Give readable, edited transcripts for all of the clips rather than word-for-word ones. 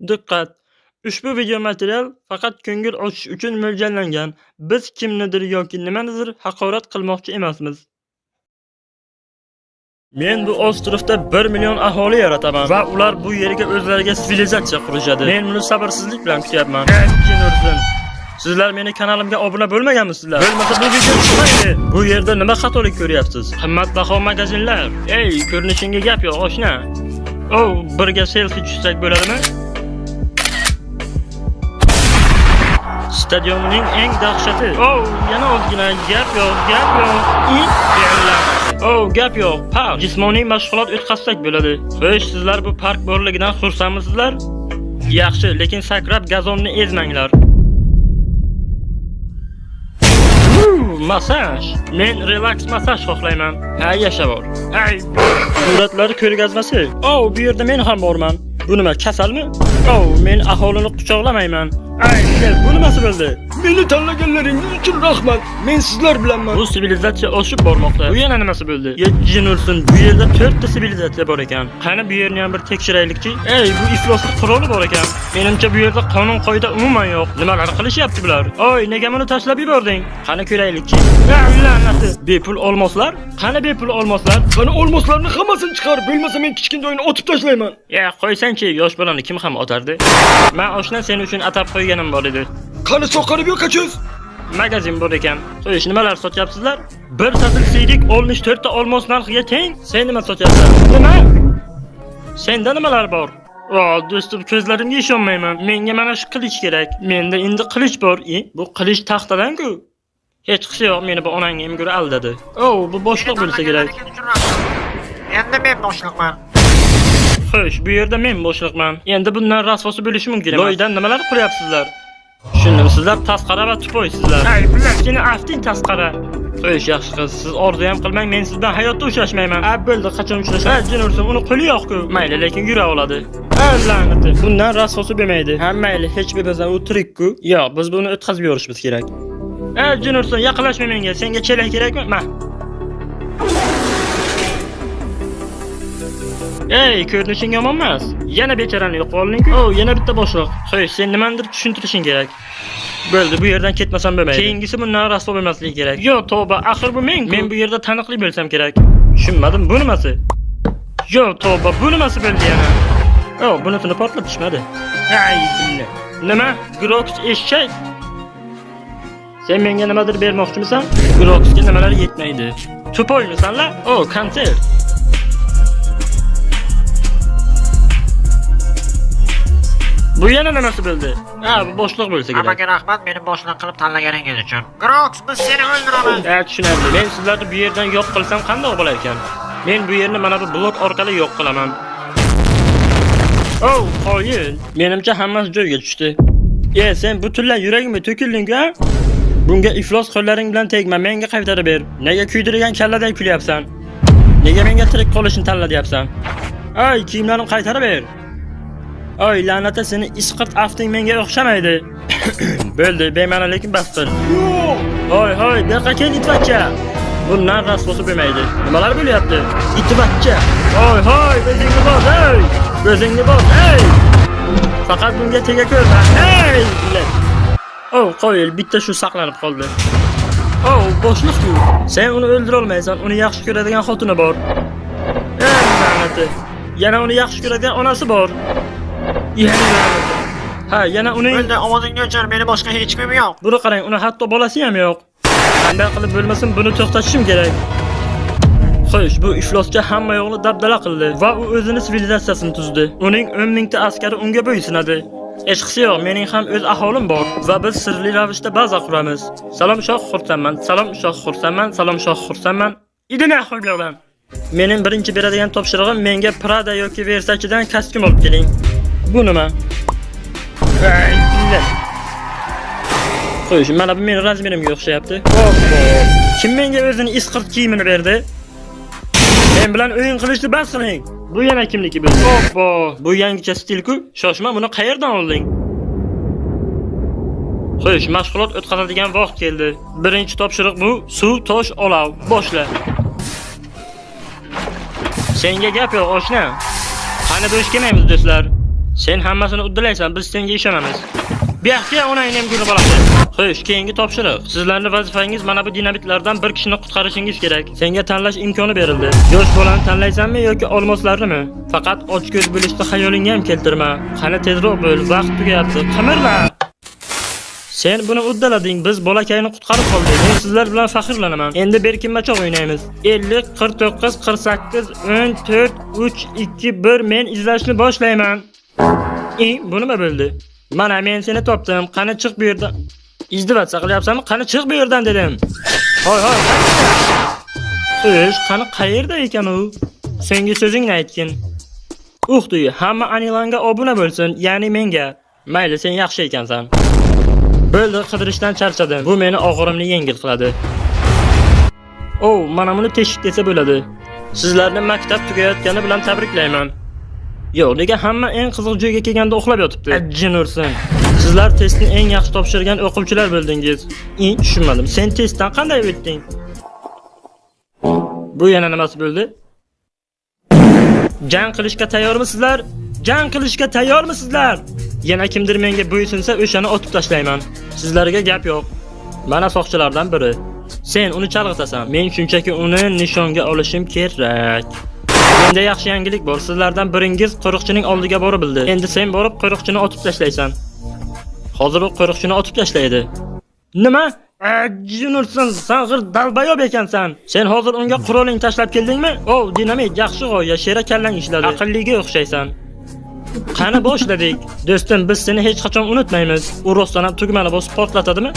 Diqqat! Ushbu video material faqat ko'ngil ochish uchun mo'ljallangan. Biz kimnidir yoki nimanidir haqorat qilmoqchi emasmiz. Men bu ostrovda 1 million aholi yarataman va ular bu yerga o'zlariga sivilizatsiya qurishadi. Men buni sabrsizlik bilan kutyapman. Jin ursin. Sizlar meni kanalimga obuna bo'lmaganmisizlar? Bo'lmasa bu video chiqmaydi. Bu yerda nima xatolik ko'ryapsiz? Qimmatbaho magazinlar. Ey, ko'rinishingga gap yo'q, oshna. Birga selfie tushsak bo'ladimi? Stadionning eng dahshati. Yana ozgina gap yo'q. Gap yo'q. Park. Jismoniy mashg'ulot o'tkazsak bo'ladi. Xo'sh, sizlar bu park borligidan xursandmisizlar? Yaxshi, lekin sakrab gazonni ezmanglar. Masaj. Men relax masaj xohlayman. Ha, yasha bor. Suratlar ko'rgazmasi. Bu yerda men ham borman. Bu nima, kasalmi? Men aholini quchoqlamayman. Bu nimasi bo'ldi? Meni tanlaganlaringiz uchun rahmat. Men sizlar bilanman. Bu sivilizatsiya oshib bormoqda. Bu yana nimasi bo'ldi? Jin ursin, bu yerda 4 ta sivilizatsiya bor ekan. Qani bu yerni ham bir tekshiraylikchi. Bu ifloslik quroli bor ekan. Menimcha bu yerda qonun qoida umuman yo'q. Nimalar qilishyapti bular? Nega buni tashlab yubording? Qani ko'raylikchi. La'nati. Bepul olmoslar? Qani bepul olmoslar? Qani olmoslarni hammasini chiqar, bo'lmasa men kichkintoyni otib tashlayman. Qo'ysanchi, yosh bolani kim ham otardi? Men oshna sen uchun atab qo'yganim bor edi. Qani soqqanib yo'q qachon? Magazin bor ekan. Qo'yish nimalar sotyapsizlar? Bir satil siydik 64 ta olmos narxiga teng. Sen nima sotyapsan? Nima? Senda nimalar bor? Do'stim, ko'zlarimga ishonmayman. Menga mana shu qilich kerak. Menda endi qilich bor. Bu qilich taxtadan-ku. Hech qisi yo'q, meni bu onangga emguri aldadi. Bu boshliq bo'lsa kerak. Endi men boshliqman. Xo'sh, bu yerda men boshliqman. Endi bundan rasvosi bo'lishi mumkin emas. Loydan nimalar qilyapsizlar? Tushundim, sizlar tasqara va tupoysizlar. Bular seni afting tasqara. Xo'sh, yaxshi qiz, siz orzu ham qilmang, men sizdan hayotda uchrashmayman. Bo'ldi, qachon uchrashamiz? Jin ursin, uni qo'li yo'q-ku. Mayli, lekin yura oladi. La'nati. Bundan rasvosi bo'lmaydi. Mayli, hech bo'lmasa u tirik-ku. Yo'q, biz buni o'tkazib yorishimiz kerak. Jin ursin, yaqinlashma menga. Senga chelak kerakmi? Ko'rinishing yomon emas. Yana bechorani yo'q olding-ku. Yana bitta boshliq. Xo'sh, sen nimandir tushuntirishing kerak. Bo'ldi, bu yerdan ketmasam bo'lmaydi. Keyingisi bundan rasvo bo'lmasligi kerak. Yo'q, tavba, axir bu men. Men bu yerda taniqli bo'lsam kerak. Tushunmadim, bu nimasi? Yo'q, tavba, bu nimasi bo'ldi yana? Bunitini portlatishmadi. Billah. Nima? Grox eshak? Sen menga nimadir bermoqchimisan? Groxga nimalar yetmaydi. Tupoymisan-la? Konsert. Bu yana nimasi bo'ldi? Bu boshliq bo'lsa kerak. Hammaga rahmat, meni boshliq qilib tanlaganingiz uchun. Grox, biz seni o'ldiramiz. Tushunarli. Men sizlarni bu yerdan yo'q qilsam qanday bo'lar ekan? Men bu yerni mana bu blok orqali yo'q qilaman. Qo'yin. Menimcha hammasi joyiga tushdi. Sen butunlay yuragimga to'kilding-ku, ha? Bunga iflos qo'llaring bilan tegma, menga qaytarib ber. Nega kuydirgan kalladay kulyapsan? Nega menga tirik qolishni tanladiyapsan? Kiyimlarimni qaytarib ber. La'nata, seni isqirt afting menga o'xshamaydi. Bo'ldi, bema'nilik bas qil. Buyoqqa kel, itvachcha. Bundan rasvosi bo'lmaydi. Nimalar bo'lyapti? Itvachcha. O'zingni bos, o'zingni bos, Faqat bunga tega ko'rma. Qo'yil, bitta shu saqlanib qoldi. Boshliq-ku. Sen uni o'ldira olmaysan, uni yaxshi ko'radigan xotini bor. La'nati. Yana uni yaxshi ko'radigan onasi bor. Yana uning Bo'ldi, ovozingni o'chir, meni boshqa hech kim yo'q. Buni qarang, uni hatto bolasi ham yo'q. Qanday qilib bo'lmasin, buni to'xtatishim kerak. Xo'sh, bu iflosga hamma yo'qni dabdala qildi va u o'zini sivilizatsiyasini tuzdi. Uning 10 mingta askari unga bo'ysunadi. Hech qisi yo'q, mening ham o'z aholim bor va biz sirli ravishda baza quramiz. Salom shoh xursandman, salom shoh xursandman, salom shoh xursandman. Idina xo'jabdan. Mening birinchi beradigan topshirig'im menga Prada yoki Versace'dan kostyum olib keling. Bu nima? Xo'sh, mana bu meni razmerimga o'xshayapti. Kim menga o'zini isqirt kiyimini berdi? Men bilan o'yin qilishni bas qiling. Bu yana kimniki bo'ldi? Bu yangicha stil-ku. Shoshma, buni qayerdan olding? Xo'sh, mashg'ulot o'tkazadigan vaqt keldi. Birinchi topshiriq bu: suv, tosh, olov. Boshla. Senga gap yo'q, oshna. Qani bo'sh kelmaymiz do'stlar. Sen hammasini uddalaysan, biz senga ishonamiz. Bu yoqqa onangni ham ko'rib olasiz. Xo'sh, keyingi topshiriq. Sizlarning vazifangiz mana bu dinamitlardan bir kishini qutqarishingiz kerak. Senga tanlash imkoni berildi. Yosh bolani tanlaysanmi yoki olmoslarnimi? Faqat ochko'z bo'lishni xayolingga ham keltirma. Qani tezroq bo'l, vaqt tugayapti. Qimirla. Sen buni uddalading, biz bolakayni qutqarib qoldik. Men sizlar bilan faxrlanaman. Endi berkinmachoq o'ynaymiz. 50, 49, 48, 14, 3, 2, 1 men izlashni boshlayman. Bu nima bo'ldi? Mana men seni topdim. Qani chiq bu yerdan. İzdivatsa qilyapsanmi? Qani chiq bu yerdan dedim. Hoy. Qani qayerda ekan u? Senga so'zingni aytgin. O'xduy, hamma Anilanga obuna bo'lsin, ya'ni menga. Mayli, sen yaxshi ekansan. Bo'ldi, qidirishdan charchadim. Bu meni og'irimni yengil qiladi. Mana buni teshik desa bo'ladi. Sizlarni maktab tugayotgani bilan tabriklayman. Yo'q, nega hamma eng qiziq joyga kelganda uxlab yotibdi? Ajjin ursin. Sizlar testni eng yaxshi topshirgan o'quvchilar bo'ldingiz. Tushunmadim. Sen testdan qanday o'tding? Bu yana nimasi bo'ldi? Jang qilishga tayyormisizlar? Jang qilishga tayyormisizlar? Yana kimdir menga bo'ysunsa, o'shani otib tashlayman. Sizlarga gap yo'q. Mana soqchilardan biri. Sen uni chalg'itasan. Men shunchaki uni nishonga olishim kerak. Menda yaxshi yangilik bor. Sizlardan biringiz qo'riqchining oldiga borib bildi. Endi sen borib qo'riqchini otib tashlaysan. Hozir u qo'riqchini otib tashlaydi. Nima? Jinursan, sang'ir dalbayob ekansan. Sen hozir unga qurolingni tashlab keldingmi? Dinamit yaxshi g'oya, shera kallang ishladi. Aqlliga o'xshaysan. Qani boshladik. Do'stim, biz seni hech qachon unutmaymiz. U rostdan ham tugmani bosib portlatadimi?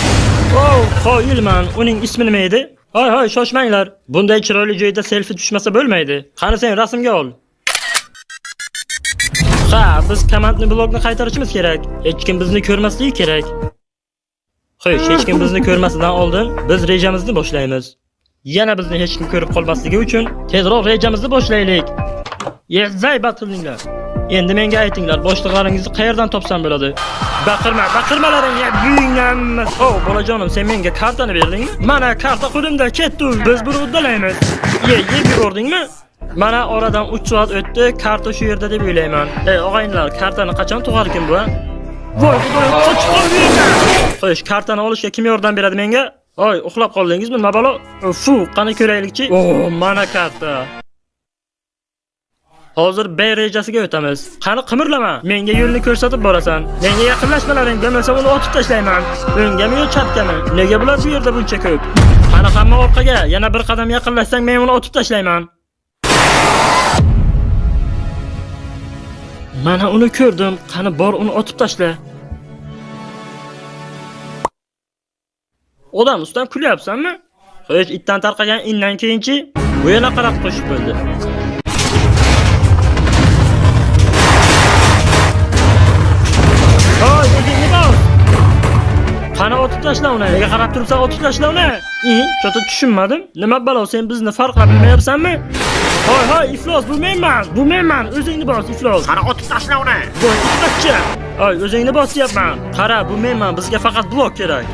Qoyilman. Uning ismi nima edi? Hoy, shoshmanglar. Bunday chiroyli joyda selfie tushmasa bo'lmaydi. Qani sen rasmga ol. Biz komandni blogni qaytarishimiz kerak. Hech kim bizni ko'rmasligi kerak. Xo'sh, hech kim bizni ko'rmasidan oldin biz rejamizni boshlaymiz. Yana bizni hech kim ko'rib qolmasligi uchun tezroq rejamizni boshlaylik. Yezzay batilinglar. Endi menga aytinglar, boshliqlaringizni qayerdan topsam bo'ladi? Baqirmalaring buyinglanmas. Bolajonim, sen menga kartani berdingmi? Mana karta qo'limda, ketdi. Biz buni uddalaymiz. Yeb yubordingmi? Mana oradan 3 soat o'tdi, karta shu yerda deb o'ylayman. Og'aynilar, kartani qachon tug'arkin bu? Voy, qochib qolinglar. Xo'sh, kartani olishga kim yordam beradi menga? Uxlab qoldingizmi, mabalo? Qani ko'raylikchi. Mana karta. Hozir B rejasiga o'tamiz. Qani qimirlama. Menga yo'lni ko'rsatib borasan. Menga yaqinlashmalaring, bo'lmasa uni otib tashlayman. O'ngami yo chapgami? Nega bular bu yerda buncha ko'p? Qani hamma orqaga, yana bir qadam yaqinlashsang men uni otib tashlayman. Mana uni ko'rdim. Qani bor uni otib tashla. Odam ustidan kulyapsanmi? Xo'sh, itdan tarqagan indan keyinchi bu yana qarab qo'shib bo'ldi. Qani otib tashla uni. Nega qarab turibsan, otib tashla uni. Chota tushunmadim. Nima balo, sen bizni farqlab bilmayapsanmi? Hoy, iflos, bu menman. O'zingni bos, iflos. Qani otib tashla uni. Voy, itqachcha. O'zingni bos deyapman. Qara, bu menman. Bizga faqat blok kerak.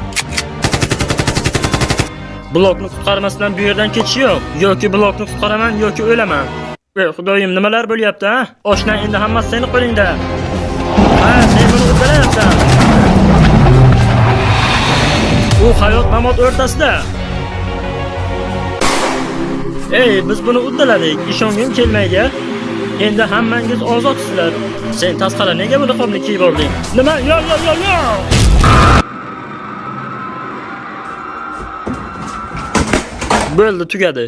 Blokni qutqarmasdan bu yerdan ketish yo'q. Yoki blokni qutqaraman yoki o'laman. Xudoyim, nimalar bo'lyapti, ha? Oshna, endi hammasi seni qo'lingda. Sen buni uddalayapsan. U hayot mamot o'rtasida. Biz buni uddaladik. Ishongim kelmaydi. Endi hammangiz ozodsizlar. Sen tasqara nega bu niqobni kiyib olding? Nima? Yo. Bo'ldi, tugadi.